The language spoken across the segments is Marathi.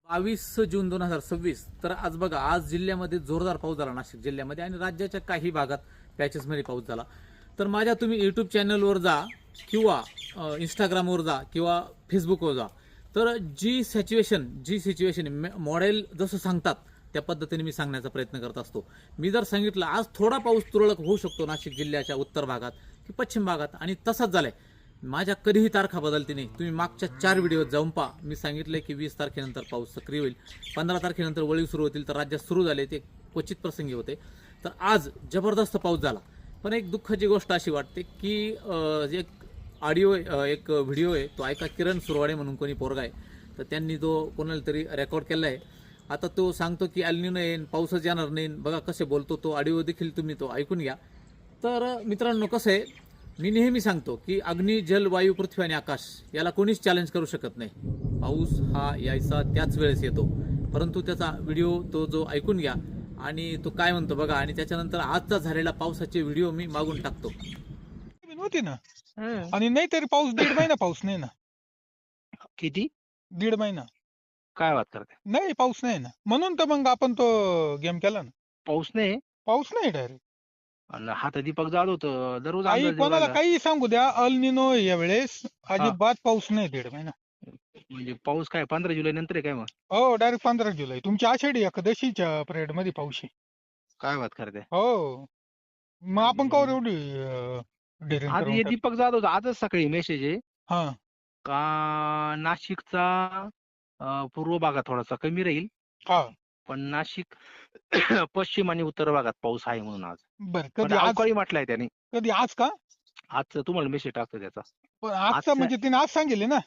22 जून 2026. तर आज बघा, आज जिल्ह्यामध्ये जोरदार पाऊस झाला नाशिक जिल्ह्यामध्ये आणि राज्याच्या काही भागात पॅचेसमध्ये पाऊस झाला. तर माझ्या तुम्ही यूट्यूब चॅनलवर जा किंवा इंस्टाग्रामवर जा किंवा फेसबुकवर जा. तर जी सिच्युएशन मॉडेल जसं सांगतात त्या पद्धतीने मी सांगण्याचा प्रयत्न करत असतो. मी जर सांगितलं आज थोडा पाऊस तुरळक होऊ शकतो नाशिक जिल्ह्याच्या उत्तर भागात की पश्चिम भागात, आणि तसाच झालाय. माझ्या कधीही तारखा बदलते नाही. तुम्ही मागच्या 4 व्हिडिओ जाऊन पहा. मी सांगितलंय की 20 तारखेनंतर पाऊस सक्रिय होईल, 15 तारखेनंतर वळीव सुरू होतील. तर राज्यात सुरू झाले ते क्वचित प्रसंगी होते. तर आज जबरदस्त पाऊस झाला. पण एक दुःखाची गोष्ट अशी वाटते की एक ऑडिओ एक व्हिडिओ आहे तो ऐका. किरण सुरवाडे म्हणून कोणी पोरगा आहे, तर त्यांनी तो कोणाला तरी रेकॉर्ड केला आहे. आता तो सांगतो की एल्निनो येईन, पाऊसच येणार नाही. बघा कसे बोलतो तो. ऑडिओ देखील तुम्ही तो ऐकून घ्या. तर मित्रांनो, कसं आहे, मी नेहमी सांगतो की अग्नी, जल, वायू, पृथ्वी आणि आकाश याला कोणीच चॅलेंज करू शकत नाही. पाऊस हा यायचा त्याच वेळेस येतो, परंतु त्याचा व्हिडिओ तो जो ऐकून घ्या आणि तो काय म्हणतो बघा. आणि त्याच्यानंतर आजचा झालेला पावसाचे व्हिडिओ मी मागून टाकतो. नव्हती ना. आणि नाही तरी पाऊस 1.5 महिना पाऊस नाही ना. किती 1.5 महिना काय बात करते? नाही पाऊस नाही ना. म्हणून तर मग आपण तो गेम केला ना. पाऊस नाही पाऊस नाही डायरेक्ट. आणि हा तर दीपक जाधव तर दररोज काही अंदाज देऊ कोणाला राहिला. काही सांगू द्या, अल निनो यावेळेस अजिबात पाऊस नाही 1.5 महिना. म्हणजे पाऊस काय 15 जुलै नंतर आहे काय मग? हो, डायरेक्ट 15 जुलै तुमची आषाढी एकादशीच्या पिरियड मध्ये पाऊस आहे. काय बात करते? हो, मग आपण कवर एवढी डेअरिंग आज करून हे टाकू. दीपक जाधव आजच सकाळी मेसेज आहे हा का नाशिकचा पूर्व भागात थोडासा कमी राहील, हा पण नाशिक पश्चिम आणि उत्तर भागात पाऊस आहे म्हणून आज. बर. पण कधी आज? अवकाळी म्हटलंय त्याने. कधी आज का? आजचं तुम्हाला मेसेज टाकतो त्याचा. पण आजचा आजच्या- म्हणजे तिने आज सांगितले ना.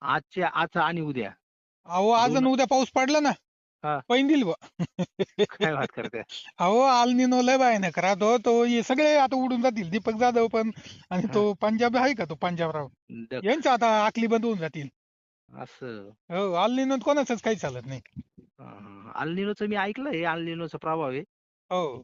आजचा आणि उद्या. अहो, आज आणि उद्या पाऊस पडला ना. हा. पैंदिल बा. काय बात करते? अहो, आल निनो लय भयानक राहतो तो. हे सगळे आता उडून जातील. दीपक जाधव पण आणि तो पंजाब आहे का, तो पंजाबराव, दक- यांच्या आता आकली बंद होऊन जातील. असं हो, आल निनो कोणाचंच काही चालत नाही. अल्निनोचं मी ऐकलंय, अल्निनोचा प्रभाव आहे. हो,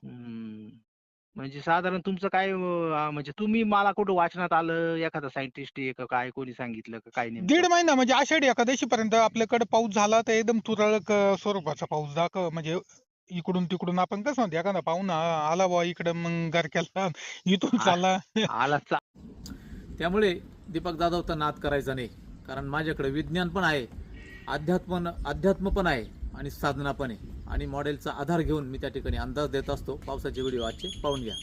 म्हणजे साधारण तुमचं काय म्हणजे तुम्ही मला कुठं वाचनात आलं, एखादा सायंटिस्ट आहे का काय, कोणी सांगितलं का काय नेमकं? 1.5 महिना म्हणजे आषाढी एकादशी पर्यंत आपल्याकडे पाऊस झाला तर एकदम तुरळक स्वरूपाचा पाऊस म्हणजे इकडून तिकडून आपण कसं म्हणतो, एखादा पाहुणा आला बुवा इकडं, मग गरक्याला इथून चालला. आला त्यामुळे दीपक जाधवचा नाद करायचा नाही. कारण माझ्याकडे विज्ञान पण आहे, अध्यात्म पण आहे आणि साधना पण आहे. आणि मॉडेलचा आधार घेऊन मी त्या ठिकाणी अंदाज देत असतो. पावसाचे व्हिडिओ आजचे पाहून घ्या.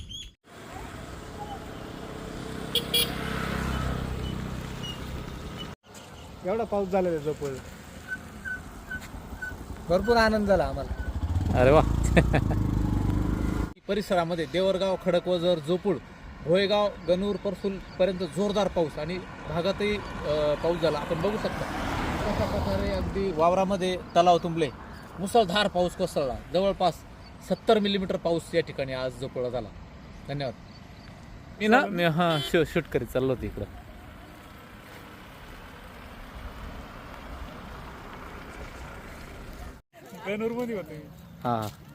एवढा पाऊस झाला त्याचा भरपूर आनंद झाला आम्हाला. अरे वा. परिसरामध्ये देवरगाव, खडकवजर, जोपूळ, भोयगाव, गणूर, परसूल पर्यंत जोरदार पाऊस आणि भागातही पाऊस झाला. आपण बघू शकता कशा प्रकारे अगदी वावरामध्ये तलाव तुंबले. मुसळधार पाऊस कोसळला. जवळपास 70 मिलीमीटर पाऊस या ठिकाणी आज जोपूळला झाला. धन्यवाद. मी शूट करीत चाललो होतो इकडं. गणूरमध्ये होते. हां.